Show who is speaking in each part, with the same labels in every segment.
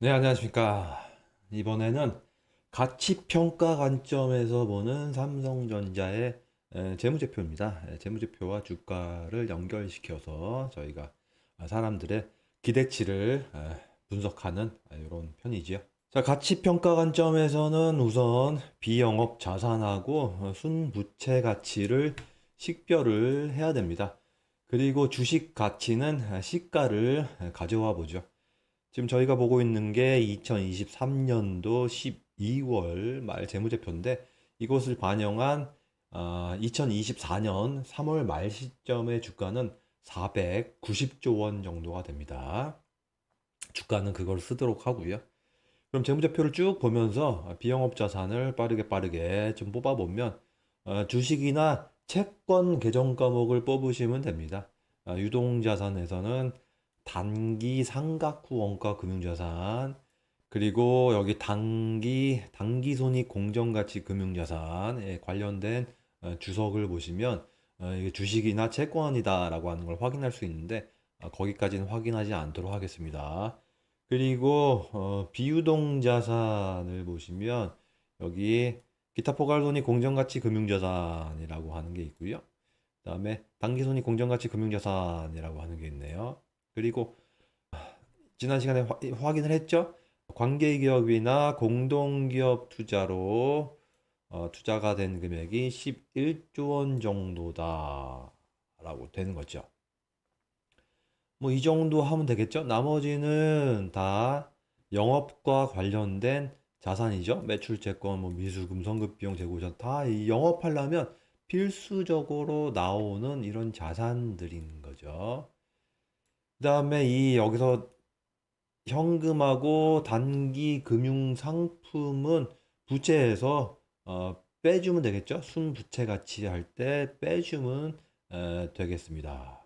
Speaker 1: 네, 안녕하십니까. 이번에는 가치평가 관점에서 보는 삼성전자의 재무제표입니다. 재무제표와 주가를 연결시켜서 저희가 사람들의 기대치를 분석하는 이런 편이지요. 자, 가치평가 관점에서는 우선 비영업 자산하고 순부채 가치를 식별을 해야 됩니다. 그리고 주식 가치는 시가를 가져와 보죠. 지금 저희가 보고 있는 게 2023년도 12월 말 재무제표인데 이것을 반영한 2024년 3월 말 시점의 주가는 490조 원 정도가 됩니다. 주가는 그걸 쓰도록 하고요. 그럼 재무제표를 쭉 보면서 비영업 자산을 빠르게 좀 뽑아보면 주식이나 채권 계정 과목을 뽑으시면 됩니다. 유동자산에서는 단기 상각 후 원가 금융자산, 그리고 여기 당기손익 공정가치 금융자산에 관련된 주석을 보시면 이게 주식이나 채권이다라고 하는 걸 확인할 수 있는데 거기까지는 확인하지 않도록 하겠습니다. 그리고 비유동 자산을 보시면 여기 기타 포괄손익 공정가치 금융자산이라고 하는 게 있고요. 그다음에 당기손익 공정가치 금융자산이라고 하는 게 있네요. 그리고 지난 시간에 확인을 했죠? 관계기업이나 공동기업 투자로 투자가 된 금액이 11조 원 정도다라고 되는 거죠. 뭐 이 정도 하면 되겠죠? 나머지는 다 영업과 관련된 자산이죠. 매출채권, 뭐 미수금, 성급비용, 재고전 다 이 영업하려면 필수적으로 나오는 이런 자산들인 거죠. 그다음에 이 여기서 현금하고 단기 금융 상품은 부채에서 빼주면 되겠죠? 순부채 가치 할 때 빼주면 되겠습니다.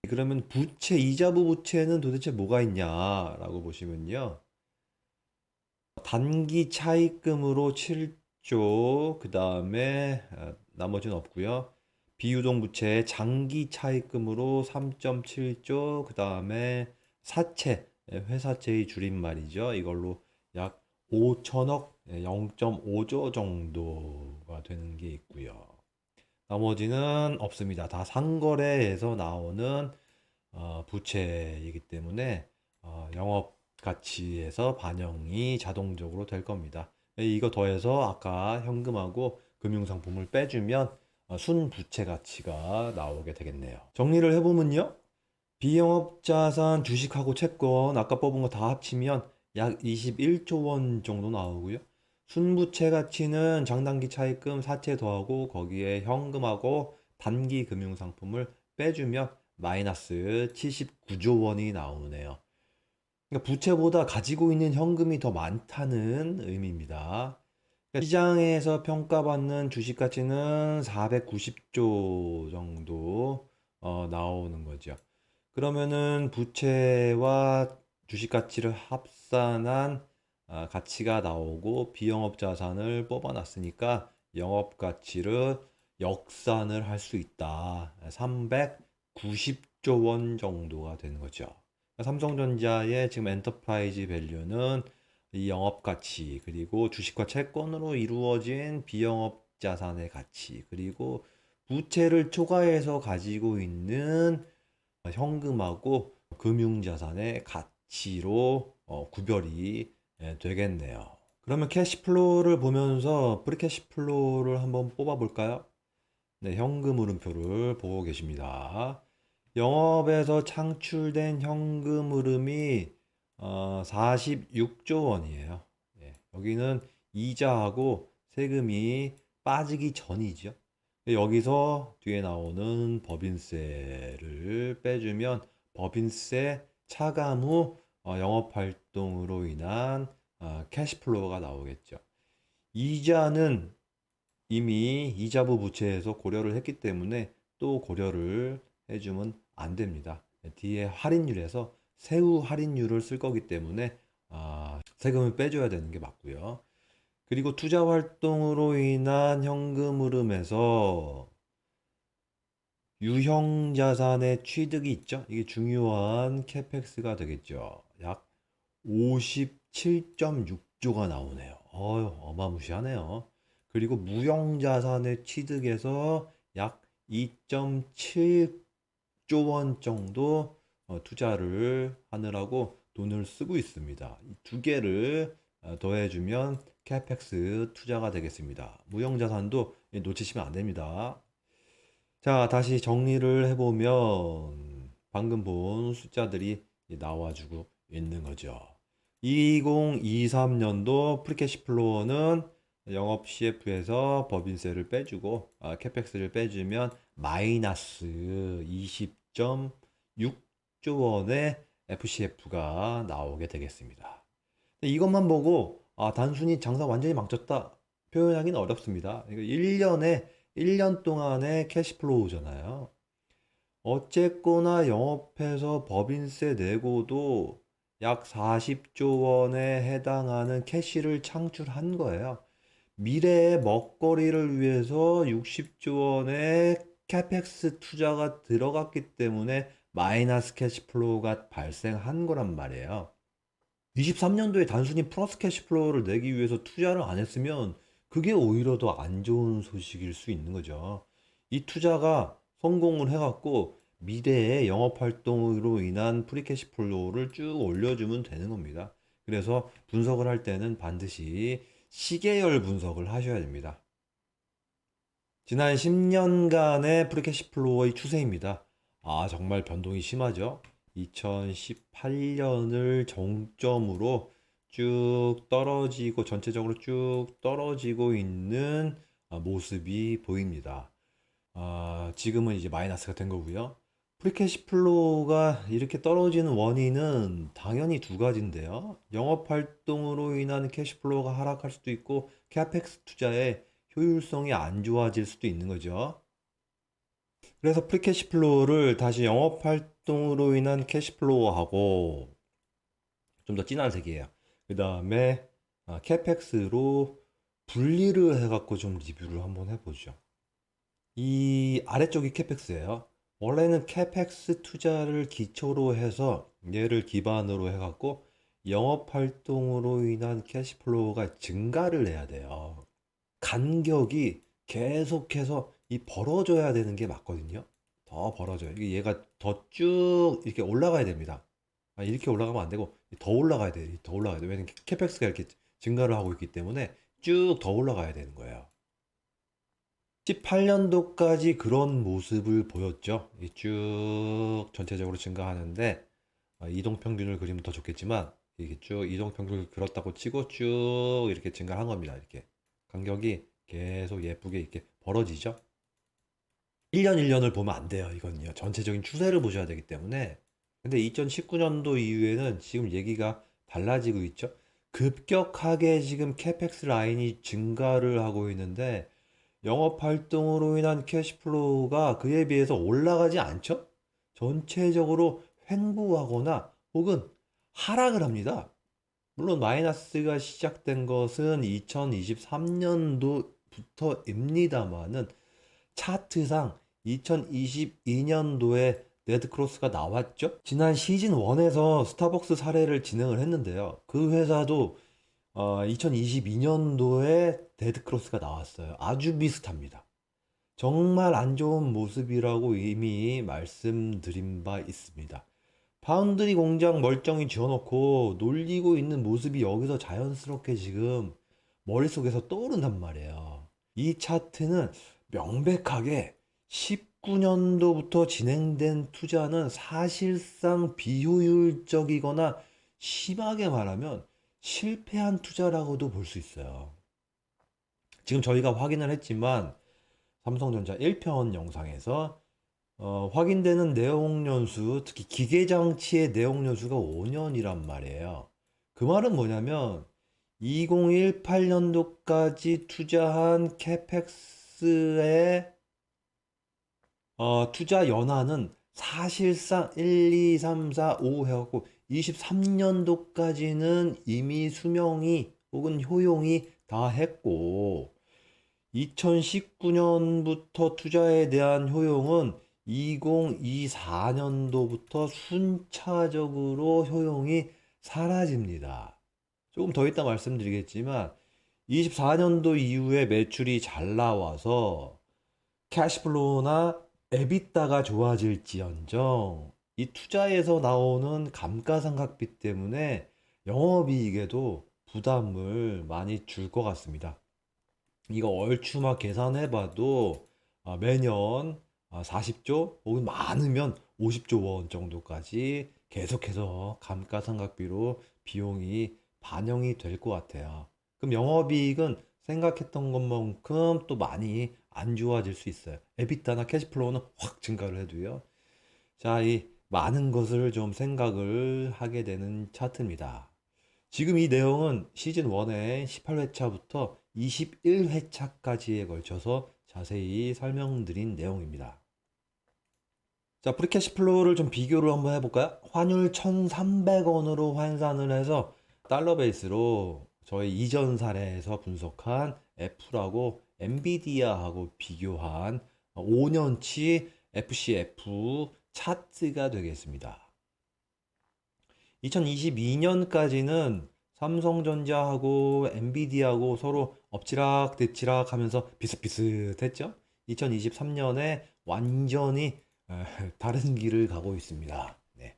Speaker 1: 그러면 부채, 이자부 부채는 도대체 뭐가 있냐라고 보시면요. 단기 차입금으로 7조, 그 다음에 나머지는 없고요. 비유동 부채 장기 차입금으로 3.7조, 그 다음에 사채, 회사채의 줄임말이죠. 이걸로 약 5천억, 0.5조 정도가 되는 게 있고요. 나머지는 없습니다. 다 상거래에서 나오는 부채이기 때문에 영업 가치에서 반영이 자동적으로 될 겁니다. 이거 더해서 아까 현금하고 금융상품을 빼주면 순부채 가치가 나오게 되겠네요. 정리를 해보면요. 비영업자산 주식하고 채권 아까 뽑은 거 다 합치면 약 21조 원 정도 나오고요. 순부채 가치는 장단기 차입금 사채 더하고 거기에 현금하고 단기 금융상품을 빼주면 마이너스 79조 원이 나오네요. 그러니까 부채보다 가지고 있는 현금이 더 많다는 의미입니다. 그러니까 시장에서 평가받는 주식 가치는 490조 정도 나오는 거죠. 그러면은 부채와 주식 가치를 합산한 가치가 나오고 비영업 자산을 뽑아놨으니까 영업 가치를 역산을 할 수 있다. 390조 원 정도가 되는 거죠. 삼성전자의 지금 엔터프라이즈 밸류는 이 영업 가치, 그리고 주식과 채권으로 이루어진 비영업 자산의 가치, 그리고 부채를 초과해서 가지고 있는 현금하고 금융자산의 가치로 구별이 되겠네요. 그러면 캐시플로우를 보면서 프리캐시플로우를 한번 뽑아 볼까요? 네, 현금 흐름표를 보고 계십니다. 영업에서 창출된 현금 흐름이 46조 원이에요. 예, 여기는 이자하고 세금이 빠지기 전이죠. 여기서 뒤에 나오는 법인세를 빼주면 법인세 차감 후 영업 활동으로 인한 캐시플로우가 나오겠죠. 이자는 이미 이자부 부채에서 고려를 했기 때문에 또 고려를 해주면 안 됩니다. 뒤에 할인율에서 세후 할인율을 쓸 거기 때문에 세금을 빼줘야 되는 게 맞고요. 그리고 투자 활동으로 인한 현금 흐름에서 유형 자산의 취득이 있죠. 이게 중요한 캐펙스가 되겠죠. 약 57.6조가 나오네요. 어마무시하네요. 그리고 무형자산의 취득에서 약 2.7조 원 정도 투자를 하느라고 돈을 쓰고 있습니다. 이 두 개를 더해주면 캐펙스 투자가 되겠습니다. 무형자산도 놓치시면 안 됩니다. 자, 다시 정리를 해보면 방금 본 숫자들이 나와주고 있는 거죠. 2023년도 프리캐시 플로어는 영업 CF에서 법인세를 빼주고 캐펙스를 빼주면 마이너스 20.6조 원의 FCF가 나오게 되겠습니다. 이것만 보고 단순히 장사 완전히 망쳤다 표현하기는 어렵습니다. 이거 1년 동안의 캐시플로우잖아요. 어쨌거나 영업해서 법인세 내고도 약 40조 원에 해당하는 캐시를 창출한 거예요. 미래의 먹거리를 위해서 60조 원의 캐펙스 투자가 들어갔기 때문에 마이너스 캐시플로우가 발생한 거란 말이에요. 23년도에 단순히 플러스 캐시플로우를 내기 위해서 투자를 안 했으면 그게 오히려 더 안 좋은 소식일 수 있는 거죠. 이 투자가 성공을 해갖고 미래의 영업 활동으로 인한 프리캐시 플로우를 쭉 올려주면 되는 겁니다. 그래서 분석을 할 때는 반드시 시계열 분석을 하셔야 됩니다. 지난 10년간의 프리캐시 플로우의 추세입니다. 정말 변동이 심하죠. 2018년을 정점으로 쭉 떨어지고 전체적으로 쭉 떨어지고 있는 모습이 보입니다. 지금은 이제 마이너스가 된 거고요. 프리캐시 플로우가 이렇게 떨어지는 원인은 당연히 두 가지인데요. 영업 활동으로 인한 캐시 플로우가 하락할 수도 있고 캐펙스 투자의 효율성이 안 좋아질 수도 있는 거죠. 그래서 프리캐시 플로우를 다시 영업 활동으로 인한 캐시 플로우하고 좀 더 진한 색이에요. 그 다음에 캐펙스로 분리를 해갖고 좀 리뷰를 한번 해보죠. 이 아래쪽이 캐펙스예요. 원래는 캐펙스 투자를 기초로 해서 얘를 기반으로 해갖고 영업 활동으로 인한 캐시플로우가 증가를 해야 돼요. 간격이 계속해서 이 벌어져야 되는 게 맞거든요. 더 벌어져요. 얘가 더 쭉 이렇게 올라가야 됩니다. 이렇게 올라가면 안 되고 더 올라가야 돼요. 더 올라가야 돼요. 왜냐면 캐펙스가 이렇게 증가를 하고 있기 때문에 쭉 더 올라가야 되는 거예요. 18년도까지 그런 모습을 보였죠. 쭉 전체적으로 증가하는데 이동평균을 그리면 더 좋겠지만 이게 쭉 이동평균을 그렸다고 치고 쭉 이렇게 증가한 겁니다. 이렇게 간격이 계속 예쁘게 이렇게 벌어지죠. 1년 1년을 보면 안 돼요. 이건요. 전체적인 추세를 보셔야 되기 때문에. 근데 2019년도 이후에는 지금 얘기가 달라지고 있죠. 급격하게 지금 캐펙스 라인이 증가를 하고 있는데 영업 활동으로 인한 캐시플로우가 그에 비해서 올라가지 않죠? 전체적으로 횡보하거나 혹은 하락을 합니다. 물론 마이너스가 시작된 것은 2023년도부터입니다만은 차트상 2022년도에 레드크로스가 나왔죠? 지난 시즌 1에서 스타벅스 사례를 진행을 했는데요. 그 회사도 2022년도에 데드크로스가 나왔어요. 아주 비슷합니다. 정말 안 좋은 모습이라고 이미 말씀드린 바 있습니다. 파운드리 공장 멀쩡히 지어놓고 놀리고 있는 모습이 여기서 자연스럽게 지금 머릿속에서 떠오른단 말이에요. 이 차트는 명백하게 19년도부터 진행된 투자는 사실상 비효율적이거나 심하게 말하면 실패한 투자라고도 볼 수 있어요. 지금 저희가 확인을 했지만 삼성전자 1편 영상에서 확인되는 내용연수, 특히 기계장치의 내용연수가 5년이란 말이에요. 그 말은 뭐냐면 2018년도까지 투자한 캐펙스의 투자 연한은 사실상 1, 2, 3, 4, 5 해갖고 23년도까지는 이미 수명이 혹은 효용이 다 했고 2019년부터 투자에 대한 효용은 2024년도부터 순차적으로 효용이 사라집니다. 조금 더 이따 말씀드리겠지만 24년도 이후에 매출이 잘 나와서 캐시플로우나 에비타가 좋아질지언정 이 투자에서 나오는 감가상각비 때문에 영업이익에도 부담을 많이 줄 것 같습니다. 이거 얼추 계산해봐도 매년 40조 혹은 많으면 50조 원 정도까지 계속해서 감가상각비로 비용이 반영이 될 것 같아요. 그럼 영업이익은 생각했던 것만큼 또 많이 안 좋아질 수 있어요. 에비타나 캐시플로우는 확 증가를 해도요. 자, 이 많은 것을 좀 생각을 하게 되는 차트입니다. 지금 이 내용은 시즌 1의 18회차부터 21회차까지에 걸쳐서 자세히 설명드린 내용입니다. 자, 프리캐시플로우를 좀 비교를 한번 해볼까요? 환율 1,300원으로 환산을 해서 달러 베이스로 저희 이전 사례에서 분석한 애플하고 엔비디아하고 비교한 5년치 FCF 차트가 되겠습니다. 2022년까지는 삼성전자하고 엔비디아하고 서로 엎치락 뒤치락 하면서 비슷비슷했죠? 2023년에 완전히 다른 길을 가고 있습니다. 네,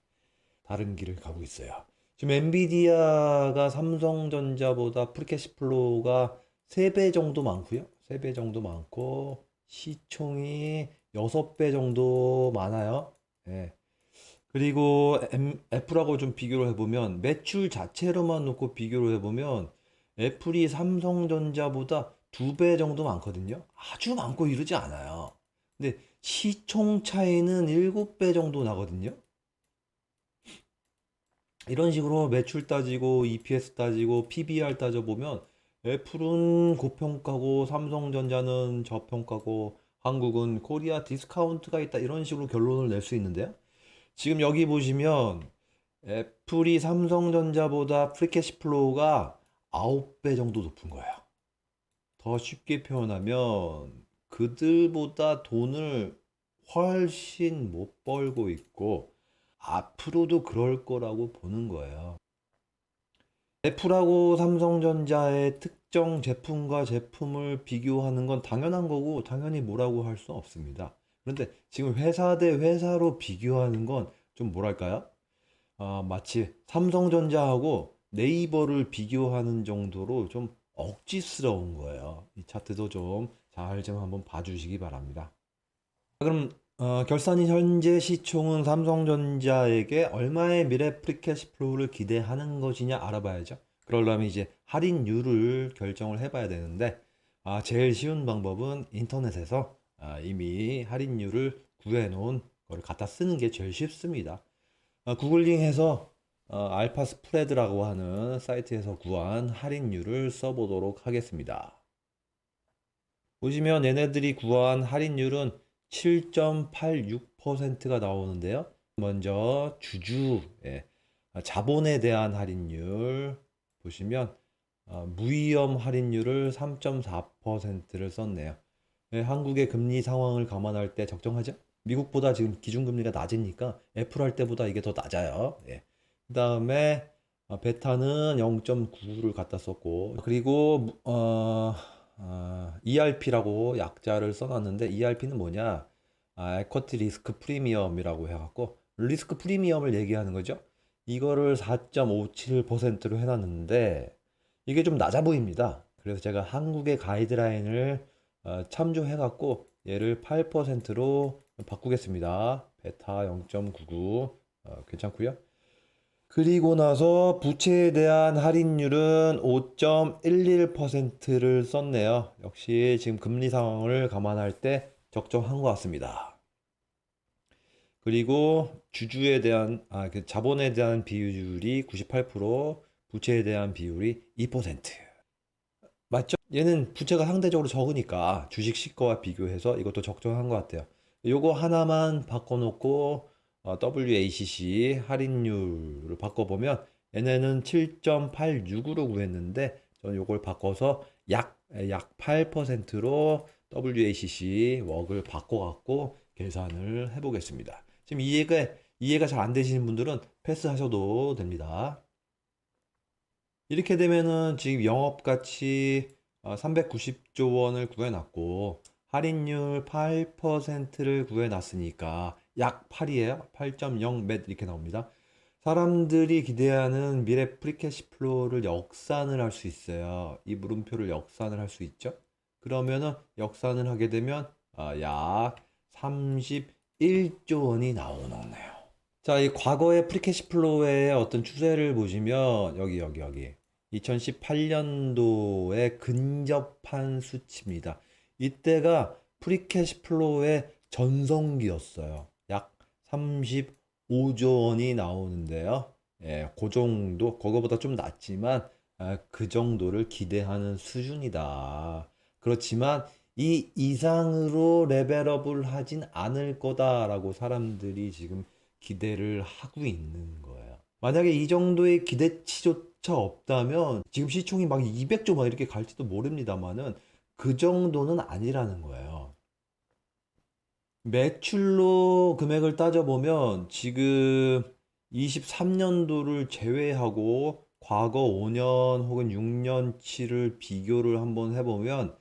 Speaker 1: 다른 길을 가고 있어요. 지금 엔비디아가 삼성전자보다 프리캐시플로우가 3배 정도 많고요. 3배 정도 많고 시총이 6배 정도 많아요. 네. 그리고 애플하고 좀 비교를 해보면 매출 자체로만 놓고 비교를 해보면 애플이 삼성전자보다 2배 정도 많거든요. 아주 많고 이러지 않아요. 근데 시총 차이는 7배 정도 나거든요. 이런 식으로 매출 따지고 EPS 따지고 PBR 따져보면 애플은 고평가고 삼성전자는 저평가고 한국은 코리아 디스카운트가 있다 이런 식으로 결론을 낼 수 있는데요. 지금 여기 보시면 애플이 삼성전자보다 프리캐시플로우가 9배 정도 높은 거예요. 더 쉽게 표현하면 그들보다 돈을 훨씬 못 벌고 있고 앞으로도 그럴 거라고 보는 거예요. 애플하고 삼성전자의 특정 제품과 제품을 비교하는 건 당연한 거고 당연히 뭐라고 할 수 없습니다. 그런데 지금 회사 대 회사로 비교하는 건 좀 뭐랄까요? 마치 삼성전자하고 네이버를 비교하는 정도로 좀 억지스러운 거예요. 이 차트도 좀 잘 좀 한번 봐주시기 바랍니다. 그럼 결산이 현재 시총은 삼성전자에게 얼마의 미래 프리캐시플로우를 기대하는 것이냐 알아봐야죠. 그러려면 이제 할인율을 결정을 해봐야 되는데 제일 쉬운 방법은 인터넷에서 이미 할인율을 구해놓은 거를 갖다 쓰는 게 제일 쉽습니다. 구글링해서 알파 스프레드라고 하는 사이트에서 구한 할인율을 써보도록 하겠습니다. 보시면 얘네들이 구한 할인율은 7.86%가 나오는데요. 먼저 주주 자본에 대한 할인율 보시면 무위험 할인율을 3.4%를 썼네요. 한국의 금리 상황을 감안할 때 적정하죠? 미국보다 지금 기준금리가 낮으니까 애플 할 때보다 이게 더 낮아요. 그 다음에 베타는 0.9를 갖다 썼고 그리고 ERP라고 약자를 써놨는데 ERP는 뭐냐? 에쿼티 리스크 프리미엄이라고 해갖고 리스크 프리미엄을 얘기하는 거죠. 이거를 4.57%로 해놨는데 이게 좀 낮아 보입니다. 그래서 제가 한국의 가이드라인을 참조해갖고 얘를 8%로 바꾸겠습니다. 베타 0.99 괜찮고요. 그리고 나서 부채에 대한 할인율은 5.11%를 썼네요. 역시 지금 금리 상황을 감안할 때 적정한 것 같습니다. 그리고 주주에 대한 그 자본에 대한 비율이 98%, 부채에 대한 비율이 2%. 맞죠? 얘는 부채가 상대적으로 적으니까 주식 시가와 비교해서 이것도 적정한 것 같아요. 요거 하나만 바꿔놓고 WACC 할인율을 바꿔보면 얘네는 7.86으로 구했는데 저는 요걸 바꿔서 약 8%로 WACC 웍을 바꿔갖고 계산을 해보겠습니다. 지금 이해가 잘 안 되시는 분들은 패스하셔도 됩니다. 이렇게 되면은 지금 영업가치 390조 원을 구해놨고 할인율 8%를 구해놨으니까 약 8이에요. 8.0 맷 이렇게 나옵니다. 사람들이 기대하는 미래 프리캐시 플로우를 역산을 할 수 있어요. 이 물음표를 역산을 할 수 있죠. 그러면은 역산을 하게 되면 약 31조 원이 나오네요. 자, 이 과거의 프리캐시 플로우의 어떤 추세를 보시면 여기 2018년도에 근접한 수치입니다. 이때가 프리캐시 플로우의 전성기였어요. 약 35조 원이 나오는데요. 예, 그 정도, 그거보다 좀 낮지만 그 정도를 기대하는 수준이다. 그렇지만 이 이상으로 레벨업을 하진 않을 거다라고 사람들이 지금 기대를 하고 있는 거예요. 만약에 이 정도의 기대치조차 없다면 지금 시총이 막 200조 막 이렇게 갈지도 모릅니다만은 그 정도는 아니라는 거예요. 매출로 금액을 따져보면 지금 23년도를 제외하고 과거 5년 혹은 6년치를 비교를 한번 해보면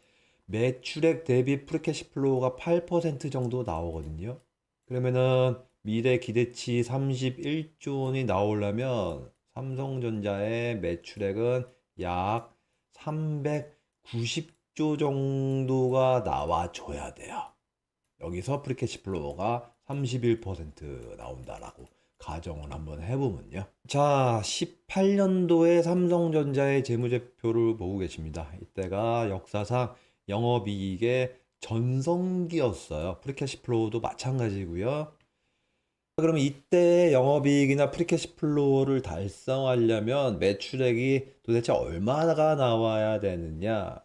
Speaker 1: 매출액 대비 프리캐시 플로우가 8% 정도 나오거든요. 그러면은 미래 기대치 31조 원이 나오려면 삼성전자의 매출액은 약 390조 정도가 나와줘야 돼요. 여기서 프리캐시 플로우가 31% 나온다라고 가정을 한번 해보면요. 자, 18년도에 삼성전자의 재무제표를 보고 계십니다. 이때가 역사상 영업이익의 전성기였어요. 프리캐시 플로우도 마찬가지고요. 그러면 이때 영업이익이나 프리캐시 플로우를 달성하려면 매출액이 도대체 얼마가 나와야 되느냐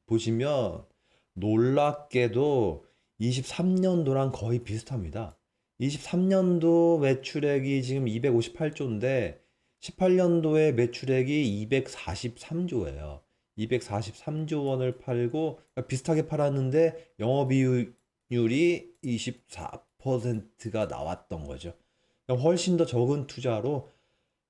Speaker 1: 보시면 놀랍게도 23년도랑 거의 비슷합니다. 23년도 매출액이 지금 258조인데 18년도에 매출액이 243조예요. 243조 원을 팔고 비슷하게 팔았는데 영업이익률이 24%가 나왔던 거죠. 훨씬 더 적은 투자로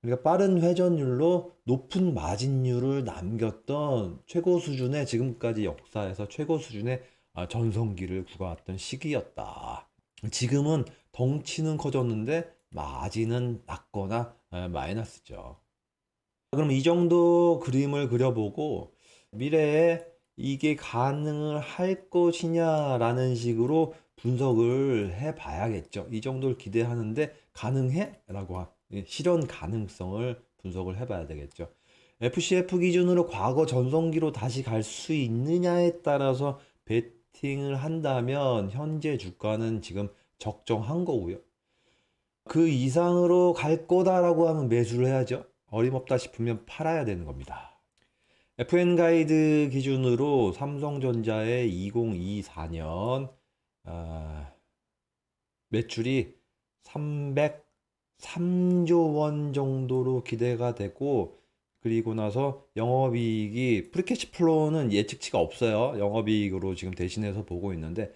Speaker 1: 그러니까 빠른 회전율로 높은 마진율을 남겼던 최고 수준의 지금까지 역사에서 최고 수준의 전성기를 구가왔던 시기였다. 지금은 덩치는 커졌는데 마진은 낮거나 마이너스죠. 그럼 이 정도 그림을 그려보고 미래에 이게 가능을 할 것이냐라는 식으로 분석을 해 봐야겠죠. 이 정도를 기대하는데 가능해? 라고 실현 가능성을 분석을 해 봐야 되겠죠. FCF 기준으로 과거 전성기로 다시 갈 수 있느냐에 따라서 베팅을 한다면 현재 주가는 지금 적정한 거고요. 그 이상으로 갈 거다라고 하면 매수를 해야죠. 어림없다 싶으면 팔아야 되는 겁니다. FN 가이드 기준으로 삼성전자의 2024년 매출이 303조 원 정도로 기대가 되고 그리고 나서 영업이익이 프리캐시 플로우는 예측치가 없어요. 영업이익으로 지금 대신해서 보고 있는데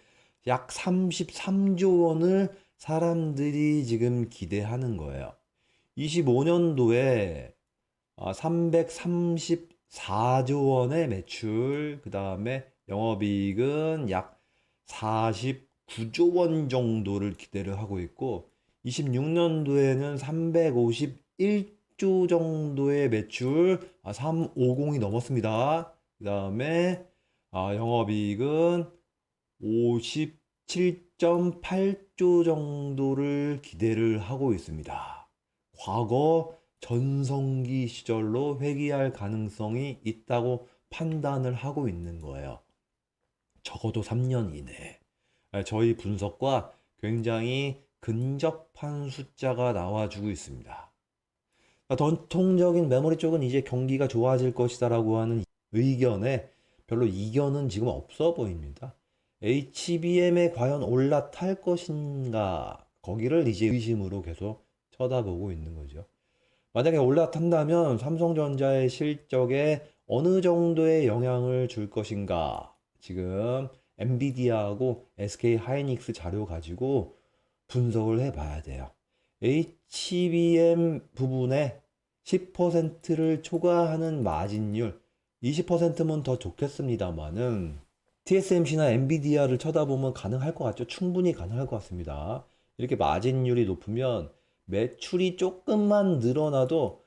Speaker 1: 약 33조 원을 사람들이 지금 기대하는 거예요. 25년도에 334조 원의 매출, 그 다음에 영업이익은 약 49조 원 정도를 기대를 하고 있고, 26년도에는 351조 정도의 매출, 350이 넘었습니다. 그 다음에 영업이익은 57.8조 정도를 기대를 하고 있습니다. 과거 전성기 시절로 회귀할 가능성이 있다고 판단을 하고 있는 거예요. 적어도 3년 이내에. 저희 분석과 굉장히 근접한 숫자가 나와주고 있습니다. 전통적인 메모리 쪽은 이제 경기가 좋아질 것이다라고 하는 의견에 별로 이견은 지금 없어 보입니다. HBM에 과연 올라탈 것인가? 거기를 이제 의심으로 계속 쳐다보고 있는 거죠. 만약에 올라탄다면 삼성전자의 실적에 어느 정도의 영향을 줄 것인가? 지금 엔비디아하고 SK 하이닉스 자료 가지고 분석을 해봐야 돼요. HBM 부분에 10%를 초과하는 마진율, 20%면 더 좋겠습니다만은 TSMC나 엔비디아를 쳐다보면 가능할 것 같죠? 충분히 가능할 것 같습니다. 이렇게 마진율이 높으면 매출이 조금만 늘어나도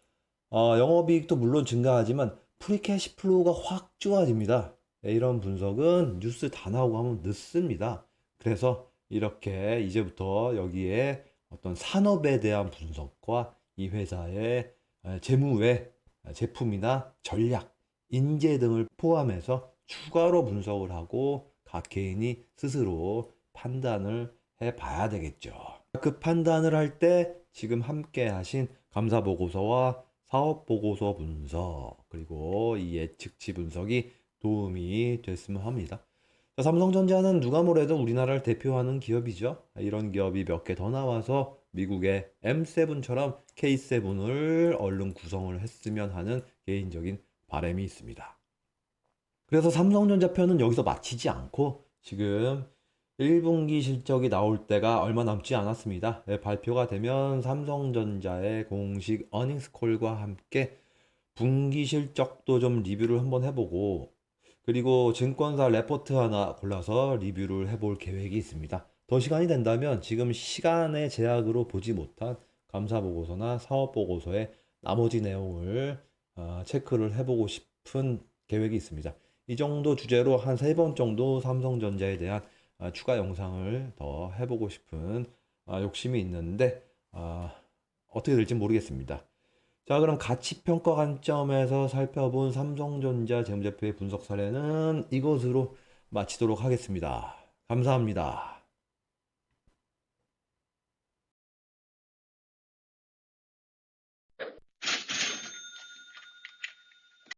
Speaker 1: 영업이익도 물론 증가하지만 프리캐시 플로우가 확 좋아집니다. 네, 이런 분석은 뉴스 다 나오고 하면 늦습니다. 그래서 이렇게 이제부터 여기에 어떤 산업에 대한 분석과 이 회사의 재무 외 제품이나 전략, 인재 등을 포함해서 추가로 분석을 하고 각 개인이 스스로 판단을 해 봐야 되겠죠. 그 판단을 할 때 지금 함께 하신 감사 보고서와 사업 보고서 분석, 그리고 이 예측치 분석이 도움이 됐으면 합니다. 자, 삼성전자는 누가 뭐래도 우리나라를 대표하는 기업이죠. 이런 기업이 몇 개 더 나와서 미국의 M7처럼 K7을 얼른 구성을 했으면 하는 개인적인 바람이 있습니다. 그래서 삼성전자 편은 여기서 마치지 않고 지금 1분기 실적이 나올 때가 얼마 남지 않았습니다. 네, 발표가 되면 삼성전자의 공식 어닝스콜과 함께 분기 실적도 좀 리뷰를 한번 해보고, 그리고 증권사 레포트 하나 골라서 리뷰를 해볼 계획이 있습니다. 더 시간이 된다면 지금 시간의 제약으로 보지 못한 감사 보고서나 사업 보고서의 나머지 내용을 체크를 해보고 싶은 계획이 있습니다. 이 정도 주제로 한 3번 정도 삼성전자에 대한 추가 영상을 더 해보고 싶은 욕심이 있는데 어떻게 될지 모르겠습니다. 자, 그럼 가치평가 관점에서 살펴본 삼성전자 재무제표의 분석 사례는 이것으로 마치도록 하겠습니다. 감사합니다.